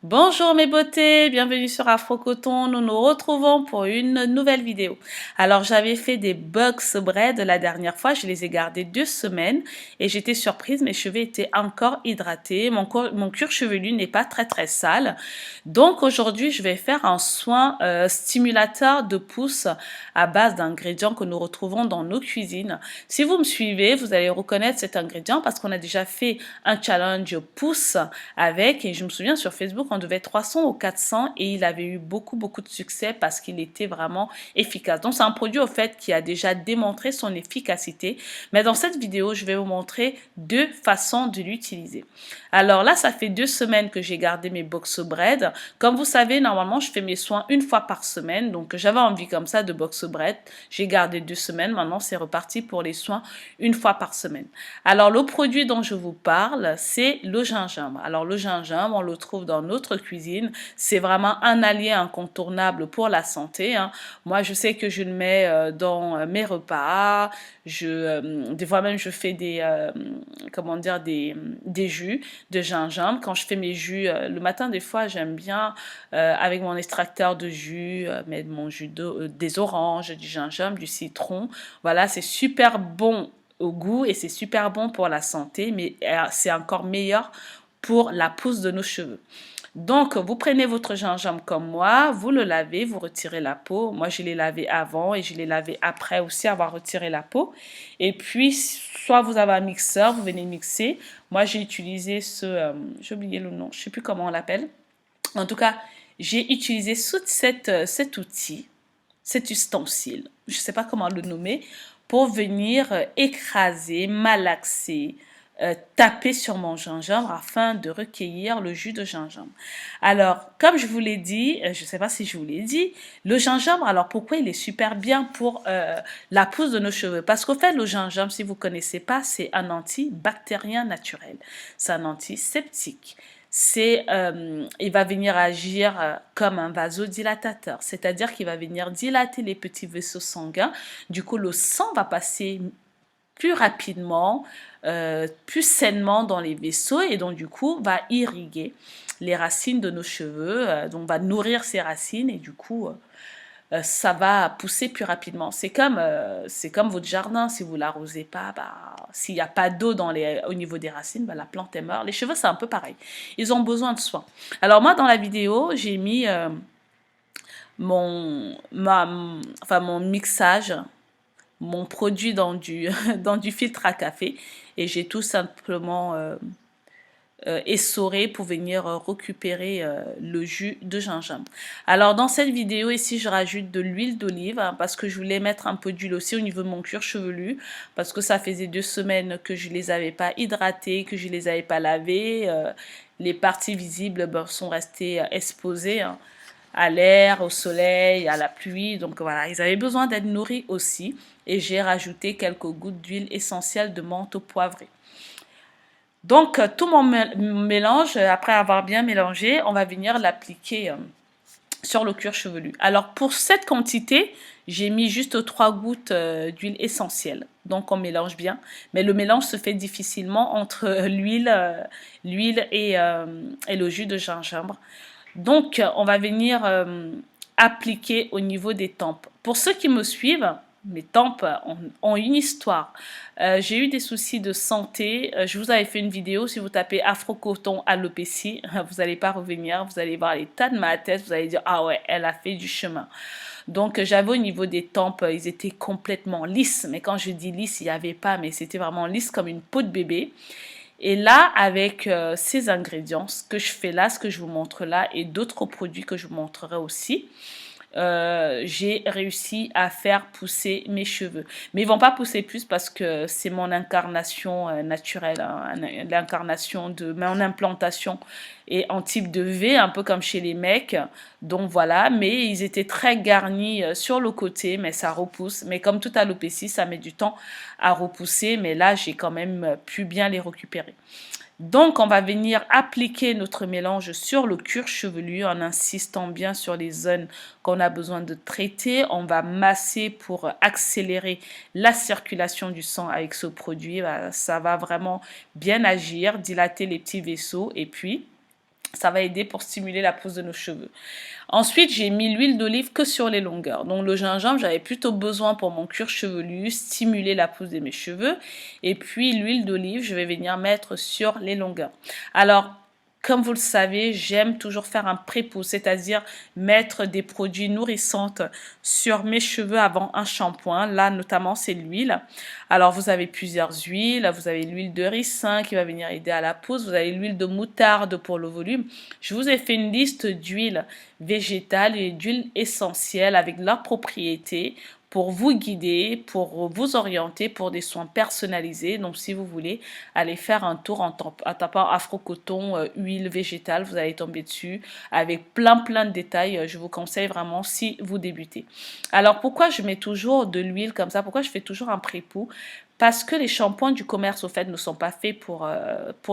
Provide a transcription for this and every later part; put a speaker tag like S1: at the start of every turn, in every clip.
S1: Bonjour mes beautés, bienvenue sur Afro Coton. Nous nous retrouvons pour une nouvelle vidéo. Alors j'avais fait des box braids la dernière fois, je les ai gardés 2 semaines et j'étais surprise, mes cheveux étaient encore hydratés, mon cuir chevelu n'est pas très sale. Donc aujourd'hui je vais faire un soin stimulateur de pousse à base d'ingrédients que nous retrouvons dans nos cuisines. Si vous me suivez, vous allez reconnaître cet ingrédient parce qu'on a déjà fait un challenge pouce avec, et je me souviens sur Facebook on devait 300 ou 400 et il avait eu beaucoup de succès parce qu'il était vraiment efficace. Donc c'est un produit au fait qui a déjà démontré son efficacité, mais dans cette vidéo je vais vous montrer 2 façons de l'utiliser. Alors là ça fait 2 semaines que j'ai gardé mes box bread. Comme vous savez, normalement je fais mes soins une fois par semaine, donc j'avais envie comme ça de box bread. J'ai gardé 2 semaines, maintenant c'est reparti pour les soins une fois par semaine. Alors le produit dont je vous parle, c'est le gingembre. Alors le gingembre, on le trouve dans notre cuisine. C'est vraiment un allié incontournable pour la santé, hein. Moi, je sais que je le mets dans mes repas. Des fois même, je fais comment dire, des jus de gingembre. Quand je fais mes jus le matin, des fois, j'aime bien avec mon extracteur de jus mettre mon jus des oranges, du gingembre, du citron. Voilà, c'est super bon au goût et c'est super bon pour la santé, mais c'est encore meilleur pour la pousse de nos cheveux. Donc, vous prenez votre gingembre comme moi, vous le lavez, vous retirez la peau. Moi, je l'ai lavé avant et je l'ai lavé après aussi avoir retiré la peau. Et puis, soit vous avez un mixeur, vous venez mixer. Moi, j'ai utilisé j'ai oublié le nom, je ne sais plus comment on l'appelle. En tout cas, j'ai utilisé cet outil, cet ustensile, je ne sais pas comment le nommer, pour venir écraser, malaxer, taper sur mon gingembre afin de recueillir le jus de gingembre. Alors, comme je vous l'ai dit, je ne sais pas si je vous l'ai dit, le gingembre, alors pourquoi il est super bien pour la pousse de nos cheveux? Parce qu'au fait, le gingembre, si vous ne connaissez pas, c'est un antibactérien naturel. C'est un antiseptique. Il va venir agir comme un vasodilatateur, c'est-à-dire qu'il va venir dilater les petits vaisseaux sanguins. Du coup, le sang va passer plus rapidement, plus sainement dans les vaisseaux et donc du coup va irriguer les racines de nos cheveux, donc va nourrir ces racines et du coup ça va pousser plus rapidement. C'est comme votre jardin, si vous l'arrosez pas, bah, s'il n'y a pas d'eau au niveau des racines, bah, la plante est morte. Les cheveux, c'est un peu pareil. Ils ont besoin de soins. Alors moi, dans la vidéo, j'ai mis mon mixage, mon produit dans dans du filtre à café et j'ai tout simplement essoré pour venir récupérer le jus de gingembre. Alors dans cette vidéo ici je rajoute de l'huile d'olive hein, parce que je voulais mettre un peu d'huile aussi au niveau de mon cuir chevelu parce que ça faisait 2 semaines que je les avais pas hydratés, que je les avais pas lavés. Les parties visibles sont restées exposées hein, à l'air, au soleil, à la pluie. Donc voilà, ils avaient besoin d'être nourris aussi. Et j'ai rajouté quelques gouttes d'huile essentielle de menthe poivrée. Donc, tout mon mélange, après avoir bien mélangé, on va venir l'appliquer sur le cuir chevelu. Alors, pour cette quantité, j'ai mis juste 3 gouttes d'huile essentielle. Donc, on mélange bien. Mais le mélange se fait difficilement entre l'huile et le jus de gingembre. Donc, on va venir appliquer au niveau des tempes. Pour ceux qui me suivent, mes tempes ont une histoire. J'ai eu des soucis de santé. Je vous avais fait une vidéo. Si vous tapez Afro Coton alopécie, vous n'allez pas revenir. Vous allez voir l'état de ma tête. Vous allez dire, ah ouais, elle a fait du chemin. Donc, j'avais au niveau des tempes, ils étaient complètement lisses. Mais quand je dis lisse, il n'y avait pas, mais c'était vraiment lisse comme une peau de bébé. Et là, avec ces ingrédients, ce que je fais là, ce que je vous montre là, et d'autres produits que je vous montrerai aussi, j'ai réussi à faire pousser mes cheveux. Mais ils vont pas pousser plus parce que c'est mon incarnation naturelle, hein, l'incarnation de mon implantation et en type de V, un peu comme chez les mecs. Donc voilà, mais ils étaient très garnis sur le côté, mais ça repousse. Mais comme toute alopécie, ça met du temps à repousser, mais là, j'ai quand même pu bien les récupérer. Donc, on va venir appliquer notre mélange sur le cuir chevelu en insistant bien sur les zones qu'on a besoin de traiter. On va masser pour accélérer la circulation du sang avec ce produit. Ça va vraiment bien agir, dilater les petits vaisseaux et puis Ça va aider pour stimuler la pousse de nos cheveux. Ensuite, j'ai mis l'huile d'olive que sur les longueurs. Donc le gingembre, j'avais plutôt besoin pour mon cuir chevelu, stimuler la pousse de mes cheveux. Et puis l'huile d'olive, je vais venir mettre sur les longueurs. Alors, comme vous le savez, j'aime toujours faire un pré-pousse, c'est-à-dire mettre des produits nourrissants sur mes cheveux avant un shampoing. Là, notamment, c'est l'huile. Alors, vous avez plusieurs huiles. Vous avez l'huile de ricin qui va venir aider à la pousse. Vous avez l'huile de moutarde pour le volume. Je vous ai fait une liste d'huiles végétales et d'huiles essentielles avec leurs propriétés pour vous guider, pour vous orienter pour des soins personnalisés. Donc, si vous voulez aller faire un tour en tapant Afro Coton, huile végétale, vous allez tomber dessus avec plein de détails. Je vous conseille vraiment si vous débutez. Alors, pourquoi je mets toujours de l'huile comme ça? Pourquoi je fais toujours un pré-pouls? Parce que les shampoings du commerce, au fait, ne sont pas faits pour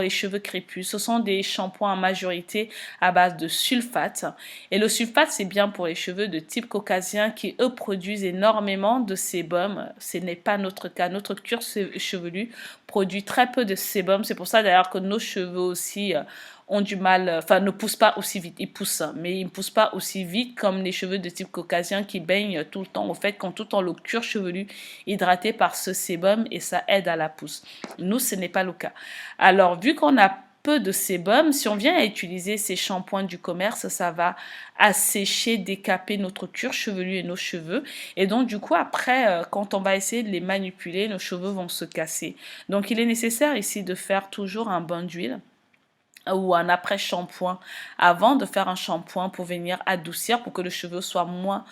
S1: les cheveux crépus. Ce sont des shampoings en majorité à base de sulfate. Et le sulfate, c'est bien pour les cheveux de type caucasien qui, eux, produisent énormément de sébum. Ce n'est pas notre cas. Notre cuir chevelu produit très peu de sébum. C'est pour ça, d'ailleurs, que nos cheveux aussi ont du mal, enfin ne poussent pas aussi vite, ils poussent, mais ils ne poussent pas aussi vite comme les cheveux de type caucasien qui baignent tout le temps, au fait, quand tout le temps le cuir chevelu hydraté par ce sébum et ça aide à la pousse. Nous, ce n'est pas le cas. Alors, vu qu'on a peu de sébum, si on vient à utiliser ces shampoings du commerce, ça va assécher, décaper notre cuir chevelu et nos cheveux. Et donc, du coup, après, quand on va essayer de les manipuler, nos cheveux vont se casser. Donc, il est nécessaire ici de faire toujours un bain d'huile ou un après-shampoing avant de faire un shampoing pour venir adoucir, pour que le cheveu soit moins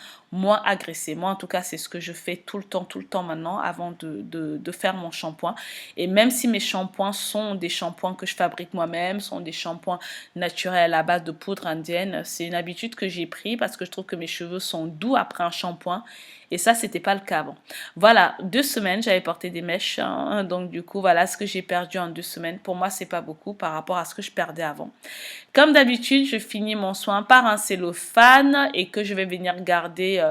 S1: agressé. Moi, en tout cas, c'est ce que je fais tout le temps maintenant avant de faire mon shampoing. Et même si mes shampoings sont des shampoings que je fabrique moi-même, sont des shampoings naturels à base de poudre indienne, c'est une habitude que j'ai pris parce que je trouve que mes cheveux sont doux après un shampoing. Et ça, c'était pas le cas avant. Voilà, 2 semaines, j'avais porté des mèches. Hein, donc, du coup, voilà ce que j'ai perdu en 2 semaines. Pour moi, c'est pas beaucoup par rapport à ce que je perdais avant. Comme d'habitude, je finis mon soin par un cellophane et que je vais venir garder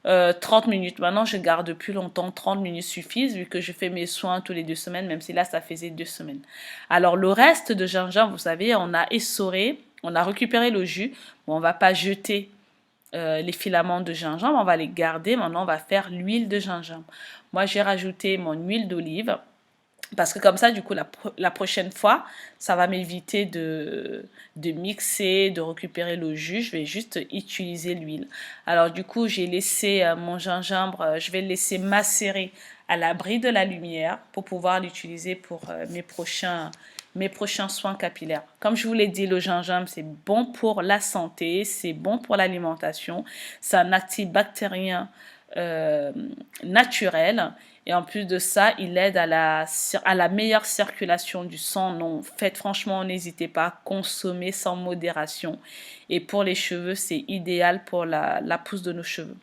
S1: 30 minutes. Maintenant, je garde plus longtemps. 30 minutes suffisent vu que je fais mes soins tous les 2 semaines, même si là, ça faisait 2 semaines. Alors, le reste de gingembre, vous savez, on a essoré, on a récupéré le jus. Bon, on va pas jeter les filaments de gingembre, on va les garder. Maintenant, on va faire l'huile de gingembre. Moi, j'ai rajouté mon huile d'olive parce que comme ça, du coup, la prochaine fois, ça va m'éviter de mixer, de récupérer le jus. Je vais juste utiliser l'huile. Alors, du coup, j'ai laissé mon gingembre, je vais le laisser macérer à l'abri de la lumière pour pouvoir l'utiliser pour mes prochains soins capillaires. Comme je vous l'ai dit, le gingembre, c'est bon pour la santé, c'est bon pour l'alimentation. C'est un antibactérien naturel. Et en plus de ça, il aide à la meilleure circulation du sang. Donc, faites franchement, n'hésitez pas à consommer sans modération. Et pour les cheveux, c'est idéal pour la pousse de nos cheveux.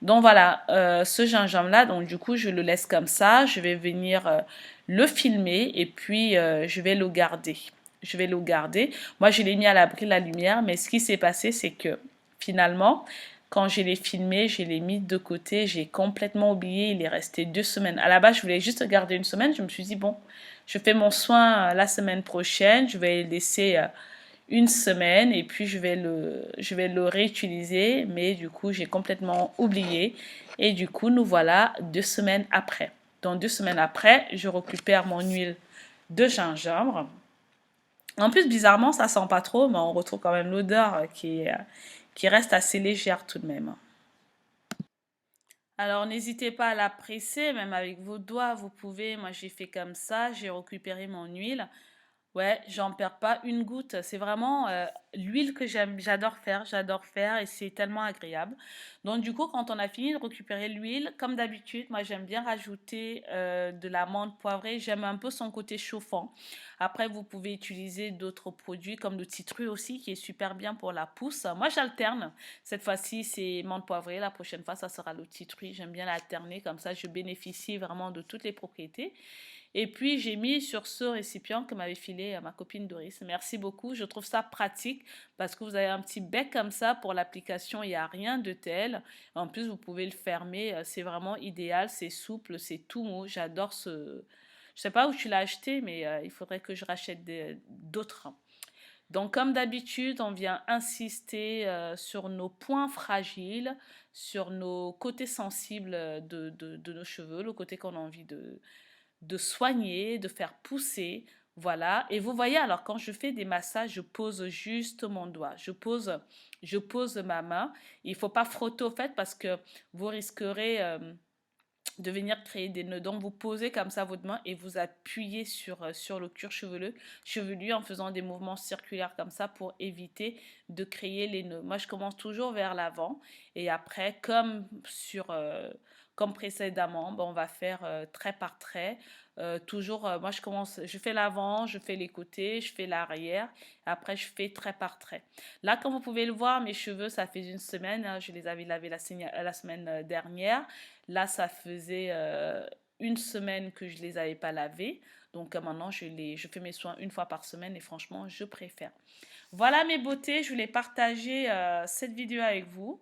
S1: Donc voilà, ce gingembre-là, donc du coup, je le laisse comme ça. Je vais venir le filmer et puis je vais le garder. Je vais le garder. Moi, je l'ai mis à l'abri de la lumière, mais ce qui s'est passé, c'est que finalement, quand je l'ai filmé, je l'ai mis de côté. J'ai complètement oublié. Il est resté 2 semaines. À la base, je voulais juste garder une semaine. Je me suis dit, bon, je fais mon soin la semaine prochaine. Je vais laisser une semaine et puis je vais le réutiliser. Mais du coup, j'ai complètement oublié. Et du coup, nous voilà 2 semaines après. Donc, 2 semaines après, je récupère mon huile de gingembre. En plus, bizarrement, ça sent pas trop, mais on retrouve quand même l'odeur qui reste assez légère tout de même. Alors, n'hésitez pas à la presser, même avec vos doigts, vous pouvez. Moi, j'ai fait comme ça, j'ai récupéré mon huile. Ouais, j'en perds pas une goutte. C'est vraiment l'huile que j'adore faire et c'est tellement agréable. Donc du coup, quand on a fini de récupérer l'huile, comme d'habitude, moi j'aime bien rajouter de la menthe poivrée. J'aime un peu son côté chauffant. Après, vous pouvez utiliser d'autres produits comme le citru aussi, qui est super bien pour la pousse. Moi, j'alterne. Cette fois-ci, c'est menthe poivrée. La prochaine fois, ça sera le citru. J'aime bien l'alterner. Comme ça, je bénéficie vraiment de toutes les propriétés. Et puis, j'ai mis sur ce récipient que m'avait filé ma copine Doris. Merci beaucoup. Je trouve ça pratique parce que vous avez un petit bec comme ça pour l'application. Il n'y a rien de tel. En plus, vous pouvez le fermer. C'est vraiment idéal. C'est souple, c'est tout mou. J'adore ce... Je sais pas où tu l'as acheté, mais il faudrait que je rachète d'autres. Donc, comme d'habitude, on vient insister sur nos points fragiles, sur nos côtés sensibles de nos cheveux, le côté qu'on a envie de soigner, de faire pousser. Voilà. Et vous voyez, alors quand je fais des massages, je pose juste mon doigt. Je pose ma main. Il faut pas frotter au fait parce que vous risquerez de venir créer des nœuds. Donc vous posez comme ça votre main et vous appuyez sur le cuir chevelu en faisant des mouvements circulaires comme ça pour éviter de créer les nœuds. Moi je commence toujours vers l'avant et après comme précédemment, on va faire trait par trait. Toujours, moi je fais l'avant, je fais les côtés, je fais l'arrière, après je fais trait par trait. Là, comme vous pouvez le voir, mes cheveux, ça fait une semaine, hein, je les avais lavés la semaine dernière. Là, ça faisait une semaine que je les avais pas lavés. Donc maintenant, je fais mes soins une fois par semaine et franchement, je préfère. Voilà mes beautés, je voulais partager cette vidéo avec vous.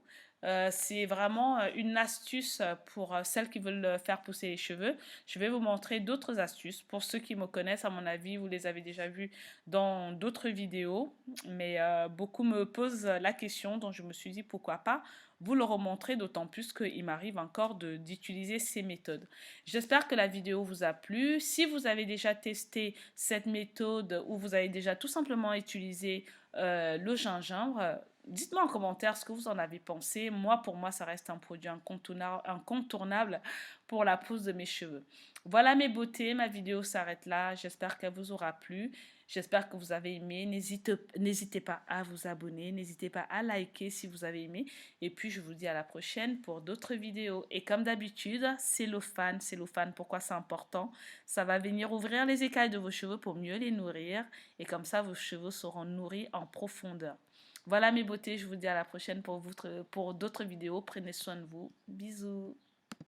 S1: C'est vraiment une astuce pour celles qui veulent faire pousser les cheveux. Je vais vous montrer d'autres astuces. Pour ceux qui me connaissent, à mon avis, vous les avez déjà vues dans d'autres vidéos. Mais beaucoup me posent la question, donc je me suis dit pourquoi pas vous le remontrer, d'autant plus qu'il m'arrive encore d'utiliser ces méthodes. J'espère que la vidéo vous a plu. Si vous avez déjà testé cette méthode ou vous avez déjà tout simplement utilisé le gingembre, dites-moi en commentaire ce que vous en avez pensé. Moi, pour moi, ça reste un produit incontournable pour la pousse de mes cheveux. Voilà mes beautés, ma vidéo s'arrête là. J'espère qu'elle vous aura plu. J'espère que vous avez aimé. N'hésitez pas à vous abonner. N'hésitez pas à liker si vous avez aimé. Et puis, je vous dis à la prochaine pour d'autres vidéos. Et comme d'habitude, cellophane. Cellophane, pourquoi c'est important? Ça va venir ouvrir les écailles de vos cheveux pour mieux les nourrir. Et comme ça, vos cheveux seront nourris en profondeur. Voilà mes beautés, je vous dis à la prochaine pour d'autres vidéos. Prenez soin de vous. Bisous.